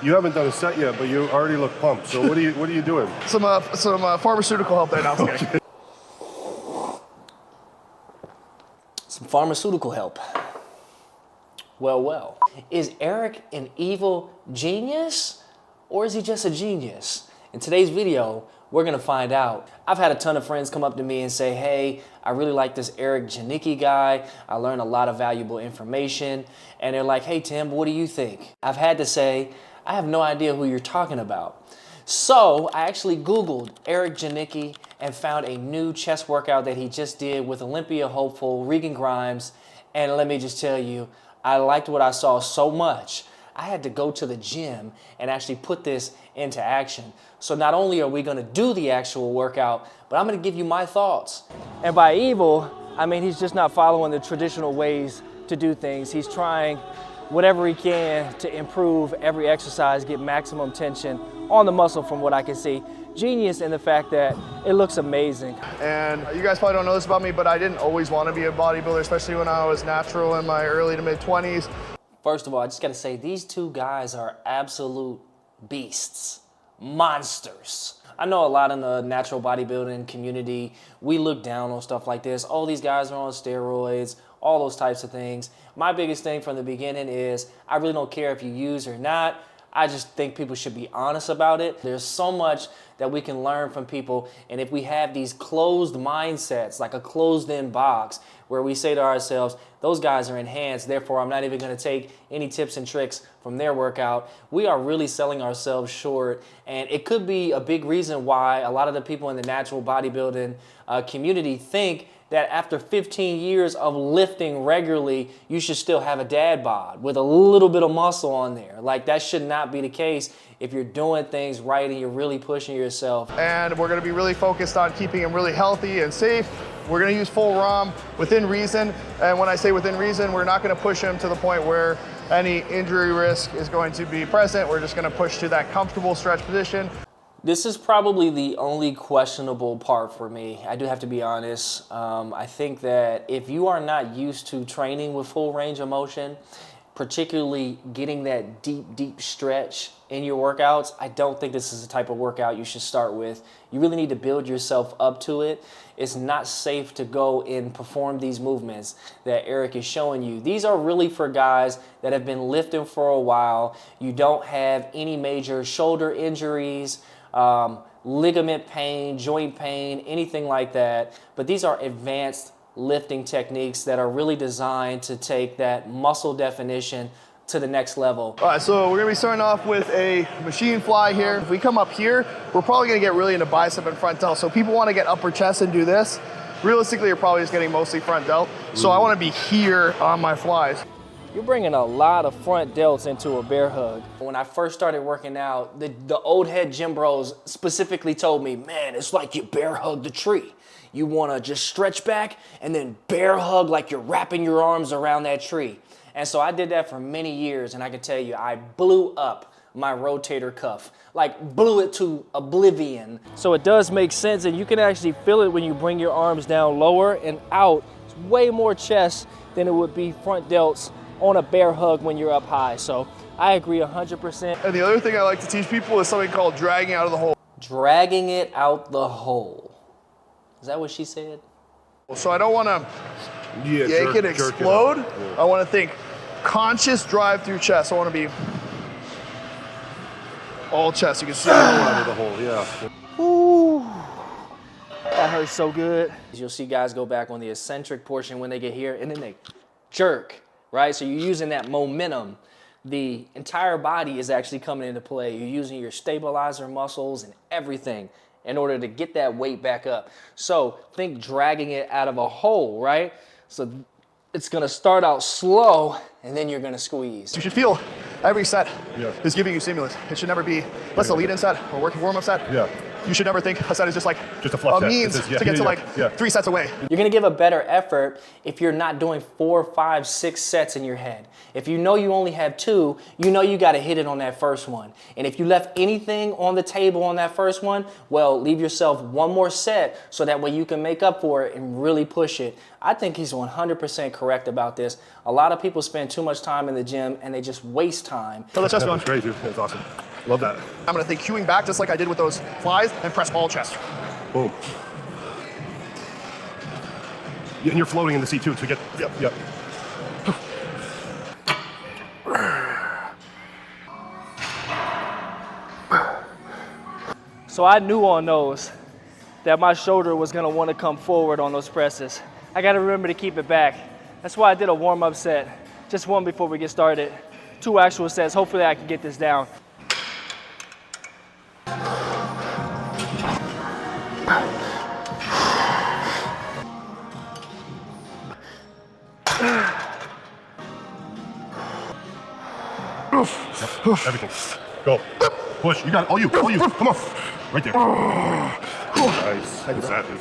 You haven't done a set yet, but you already look pumped. So what are you doing? Some pharmaceutical help there. No, I'm just kidding. Some pharmaceutical help. Well. Is Erick an evil genius, or is he just a genius? In today's video, we're gonna find out. I've had a ton of friends come up to me and say, hey, I really like this Erick Janicki guy. I learned a lot of valuable information. And they're like, hey, Tim, what do you think? I've had to say, I have no idea who you're talking about. So I actually Googled Erick Janicki and found a new chest workout that he just did with Olympia hopeful Regan. And let me just tell you, I liked what I saw so much, I had to go to the gym and actually put this into action. So not only are we gonna do the actual workout, but I'm gonna give you my thoughts. And by evil, I mean he's just not following the traditional ways to do things. He's trying whatever he can to improve every exercise, get maximum tension on the muscle from what I can see. Genius in the fact that it looks amazing. And you guys probably don't know this about me, but I didn't always want to be a bodybuilder, especially when I was natural in my early to mid 20s. First of all, I just gotta say, these two guys are absolute beasts, monsters. I know a lot in the natural bodybuilding community, we look down on stuff like this. Oh, these guys are on steroids, all those types of things. My biggest thing from the beginning is I really don't care if you use or not. I just think people should be honest about it. There's so much that we can learn from people, and if we have these closed mindsets, like a closed-in box, where we say to ourselves, those guys are enhanced, therefore I'm not even gonna take any tips and tricks from their workout, we are really selling ourselves short, and it could be a big reason why a lot of the people in the natural bodybuilding community think that after 15 years of lifting regularly, you should still have a dad bod with a little bit of muscle on there. Like, that should not be the case if you're doing things right and you're really pushing yourself. And we're gonna be really focused on keeping him really healthy and safe. We're gonna use full ROM within reason. And when I say within reason, we're not gonna push him to the point where any injury risk is going to be present. We're just gonna push to that comfortable stretch position. This is probably the only questionable part for me. I do have to be honest. I think that if you are not used to training with full range of motion, particularly getting that deep stretch in your workouts, I don't think this is the type of workout you should start with. You really need to build yourself up to it. It's not safe to go and perform these movements that Erick is showing you. These are really for guys that have been lifting for a while. You don't have any major shoulder injuries, ligament pain, joint pain, anything like that. But these are advanced lifting techniques that are really designed to take that muscle definition to the next level. All right, so we're gonna be starting off with a machine fly here. If we come up here, we're probably gonna get really into bicep and front delt. So people wanna get upper chest and do this. Realistically, you're probably just getting mostly front delt. So I wanna be here on my flies. You're bringing a lot of front delts into a bear hug. When I first started working out, the old head gym bros specifically told me, man, it's like you bear hug the tree. You wanna just stretch back and then bear hug like you're wrapping your arms around that tree. And so I did that for many years, and I can tell you, I blew up my rotator cuff, like blew it to oblivion. So it does make sense, and you can actually feel it when you bring your arms down lower and out. It's way more chest than it would be front delts on a bear hug when you're up high. So I agree 100%. And the other thing I like to teach people is something called dragging out of the hole. Dragging it out the hole. Is that what she said? So I don't want to yank it, explode. I want to think conscious drive through chest. I want to be all chest. You can see out of the hole, yeah. Ooh, that hurts so good. You'll see guys go back on the eccentric portion when they get here, and then they jerk, right? So you're using that momentum. The entire body is actually coming into play. You're using your stabilizer muscles and everything in order to get that weight back up. So think dragging it out of a hole, right? So it's gonna start out slow, and then you're gonna squeeze. You should feel every set is giving you stimulus. It should never be, let's a lead-in set or working warm-up set. Yeah. You should never think a set is just like a means to get to 3 sets away. You're gonna give a better effort if you're not doing 4, 5, 6 sets in your head. If you know you only have 2, you know you gotta hit it on that first one. And if you left anything on the table on that first one, well, leave yourself one more set so that way you can make up for it and really push it. I think he's 100% correct about this. A lot of people spend too much time in the gym and they just waste time. So the chest That going. was great, dude. That's awesome. Love that. I'm gonna think queuing back just like I did with those flies and press all chest. Boom. Yeah, and you're floating in the seat too, so get, yep. So I knew on those that my shoulder was gonna wanna come forward on those presses. I gotta remember to keep it back. That's why I did a warm-up set, just one before we get started. 2 actual sets, hopefully I can get this down. Everything. Go. Push. You got it. All you. Come on. Right there. Nice. What's that, dude?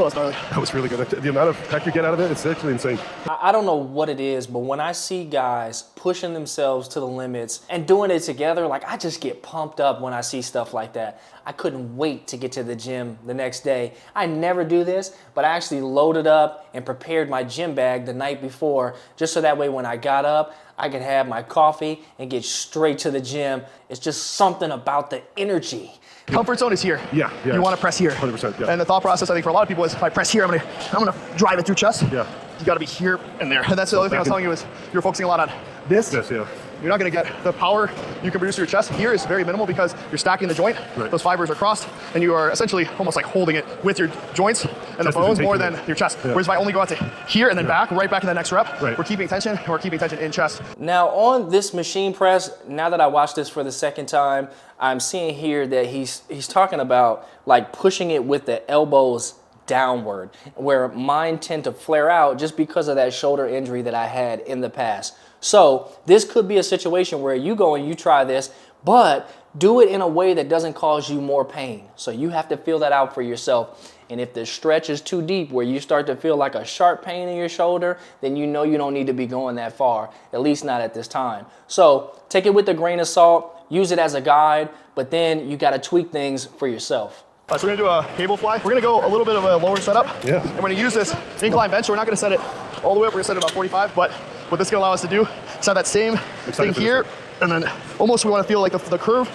Oh, that's gnarly. That was really good. The amount of tech you get out of it, it's actually insane. I don't know what it is, but when I see guys pushing themselves to the limits and doing it together, like I just get pumped up when I see stuff like that. I couldn't wait to get to the gym the next day. I never do this, but I actually loaded up and prepared my gym bag the night before, just so that way when I got up, I could have my coffee and get straight to the gym. It's just something about the energy. Comfort zone is here. Yeah. You want to press here. 100%, yeah. And the thought process, I think, for a lot of people is if I press here, I'm gonna drive it through chest. Yeah. You got to be here and there. And that's the other thing I was telling you is you're focusing a lot on this. Yes, yeah. You're not going to get the power you can produce through your chest. Here is very minimal because you're stacking the joint. Right. Those fibers are crossed, and you are essentially almost like holding it with your joints and the Chest bones isn't more taking than it. your chest. Yeah. Whereas if I only go out to here and then back, right back in the next rep, Right. we're keeping tension, and we're keeping tension in chest. Now on this machine press, now that I watched this for the second time, I'm seeing here that he's talking about like pushing it with the elbows downward, where mine tend to flare out just because of that shoulder injury that I had in the past. So this could be a situation where you go and you try this, but do it in a way that doesn't cause you more pain. So you have to feel that out for yourself. And if the stretch is too deep where you start to feel like a sharp pain in your shoulder, then you know you don't need to be going that far, at least not at this time. So take it with a grain of salt, use it as a guide, but then you got to tweak things for yourself. So we're gonna do a cable fly. We're gonna go a little bit of a lower setup. Yeah. And we're gonna use this incline bench. So we're not gonna set it all the way up. We're gonna set it about 45. But what this is gonna allow us to do is have that same thing here, and then almost we want to feel like the curve.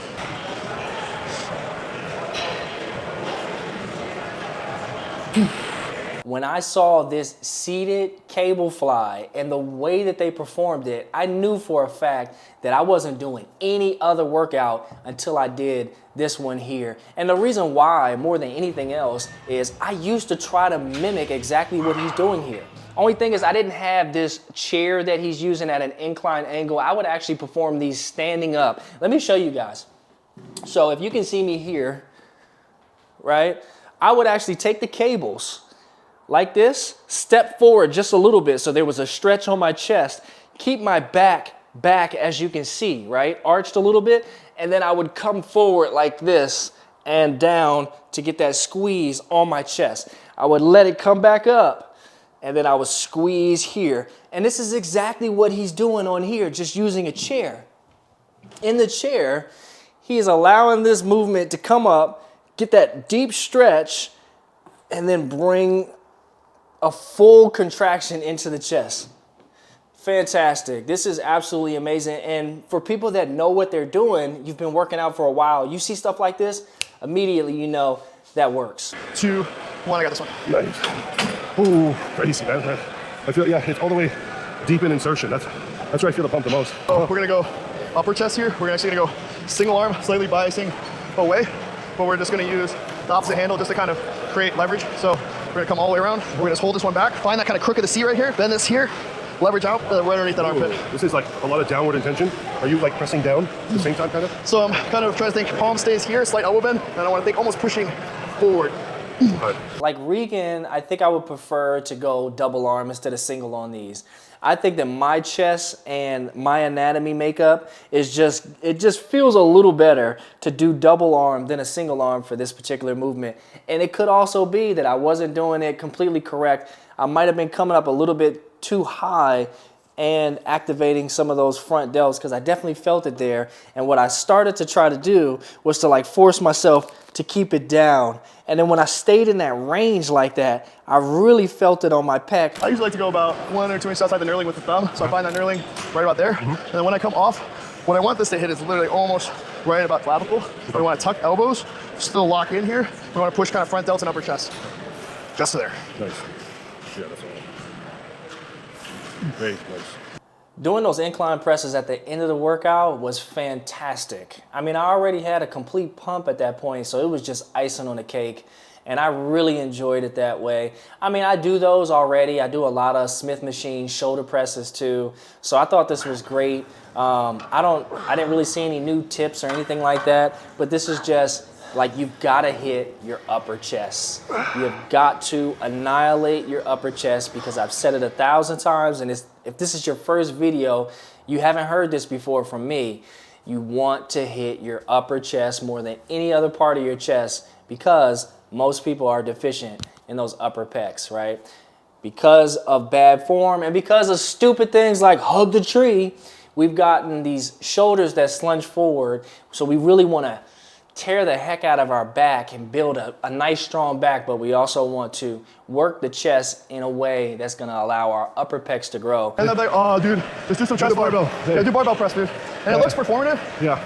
When I saw this seated cable fly and the way that they performed it, I knew for a fact that I wasn't doing any other workout until I did this one here. And the reason why, more than anything else, is I used to try to mimic exactly what he's doing here. Only thing is I didn't have this chair that he's using at an incline angle. I would actually perform these standing up. Let me show you guys. So if you can see me here, right, I would actually take the cables like this, step forward just a little bit so there was a stretch on my chest, keep my back as you can see, right, arched a little bit, and then I would come forward like this and down to get that squeeze on my chest. I would let it come back up, and then I would squeeze here. And this is exactly what he's doing on here, just using a chair. In the chair, he is allowing this movement to come up, get that deep stretch, and then bring a full contraction into the chest. Fantastic. This is absolutely amazing. And for people that know what they're doing, you've been working out for a while, you see stuff like this, immediately you know that works. 2, 1, I got this one. Nice. Ooh, crazy, man. I feel, yeah, it's all the way deep in insertion. That's where I feel the pump the most. So we're gonna go upper chest here. We're actually gonna go single arm, slightly biasing away, but we're just gonna use the opposite handle just to kind of create leverage. So we're gonna come all the way around. We're gonna just hold this one back, find that kind of crook of the C right here, bend this here, leverage out right underneath that armpit. This is like a lot of downward intention. Are you like pressing down at the same time, kind of? So I'm kind of trying to think palm stays here, slight elbow bend, and I want to think almost pushing forward. Like Regan, I think I would prefer to go double arm instead of single on these. I think that my chest and my anatomy makeup is it just feels a little better to do double arm than a single arm for this particular movement. And it could also be that I wasn't doing it completely correct. I might have been coming up a little bit too high and activating some of those front delts because I definitely felt it there. And what I started to try to do was to like force myself to keep it down. And then when I stayed in that range like that, I really felt it on my pec. I usually like to go about 1 or 2 inches outside the knurling with the thumb. So I find that knurling right about there. And then when I come off, What I want this to hit is literally almost right about clavicle. We want to tuck elbows, still lock in here. We want to push kind of front delts and upper chest. Just to there. Nice. Yeah, that's all. Very nice. Doing those incline presses at the end of the workout was fantastic. I mean, I already had a complete pump at that point, so it was just icing on the cake. And I really enjoyed it that way. I mean, I do those already. I do a lot of Smith machine shoulder presses too. So I thought this was great. I didn't really see any new tips or anything like that, but this is just like, you've got to hit your upper chest. You've got to annihilate your upper chest, because I've said it 1,000 times, and if this is your first video, you haven't heard this before from me, you want to hit your upper chest more than any other part of your chest, because most people are deficient in those upper pecs, right? Because of bad form and because of stupid things like hug the tree, we've gotten these shoulders that slunge forward. So we really want to tear the heck out of our back and build a nice strong back, but we also want to work the chest in a way that's going to allow our upper pecs to grow. And they're like, oh, dude, just do some chest barbell. Yeah, do barbell press, dude. And it looks performative,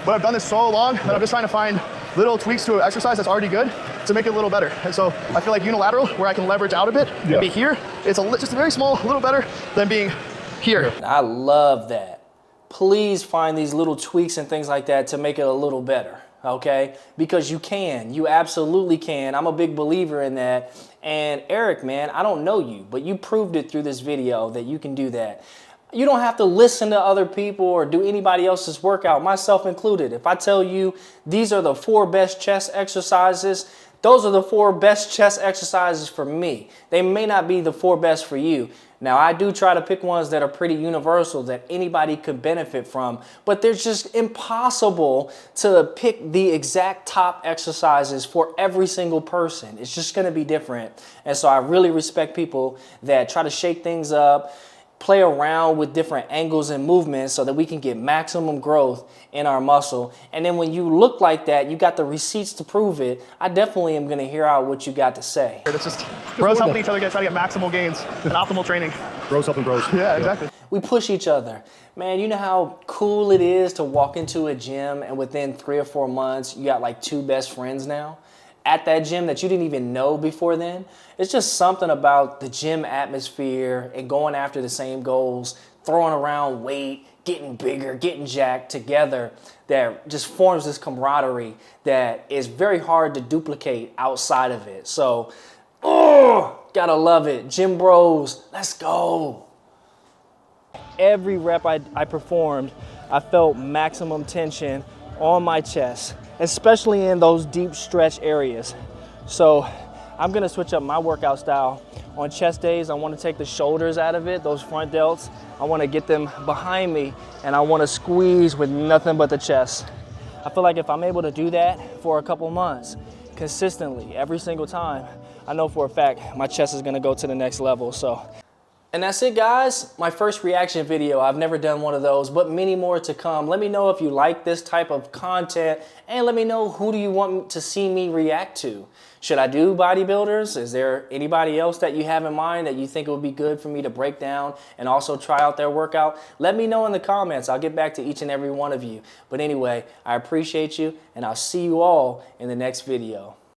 but I've done this so long that I'm just trying to find little tweaks to an exercise that's already good to make it a little better. And so I feel like unilateral, where I can leverage out a bit and be here, it's just a very small, little better than being here. I love that. Please find these little tweaks and things like that to make it a little better. Okay, because you absolutely can. I'm a big believer in that. And Eric, man, I don't know you, but you proved it through this video that you can do that. You don't have to listen to other people or do anybody else's workout, myself included. If I tell you these are the 4 best chest exercises, those are the 4 best chest exercises for me. They may not be the 4 best for you. Now, I do try to pick ones that are pretty universal that anybody could benefit from, but they're just impossible to pick the exact top exercises for every single person. It's just gonna be different. And so I really respect people that try to shake things up, play around with different angles and movements so that we can get maximum growth in our muscle. And then when you look like that, you got the receipts to prove it. I definitely am gonna hear out what you got to say. It's just bros helping each other try to get maximal gains and optimal training. Bros helping bros. Yeah, exactly. We push each other. Man, you know how cool it is to walk into a gym and within 3 or 4 months, you got like 2 best friends now at that gym that you didn't even know before then? It's just something about the gym atmosphere and going after the same goals, throwing around weight, getting bigger, getting jacked together, that just forms this camaraderie that is very hard to duplicate outside of it. So, gotta love it. Gym bros, let's go. Every rep I performed, I felt maximum tension on my chest, especially in those deep stretch areas. So I'm gonna switch up my workout style. On chest days, I wanna take the shoulders out of it, those front delts. I wanna get them behind me, and I wanna squeeze with nothing but the chest. I feel like if I'm able to do that for a couple months, consistently, every single time, I know for a fact my chest is gonna go to the next level. So. And that's it, guys. My first reaction video. I've never done one of those, but many more to come. Let me know if you like this type of content, and let me know who do you want to see me react to. Should I do bodybuilders? Is there anybody else that you have in mind that you think it would be good for me to break down and also try out their workout? Let me know in the comments. I'll get back to each and every one of you. But anyway, I appreciate you, and I'll see you all in the next video.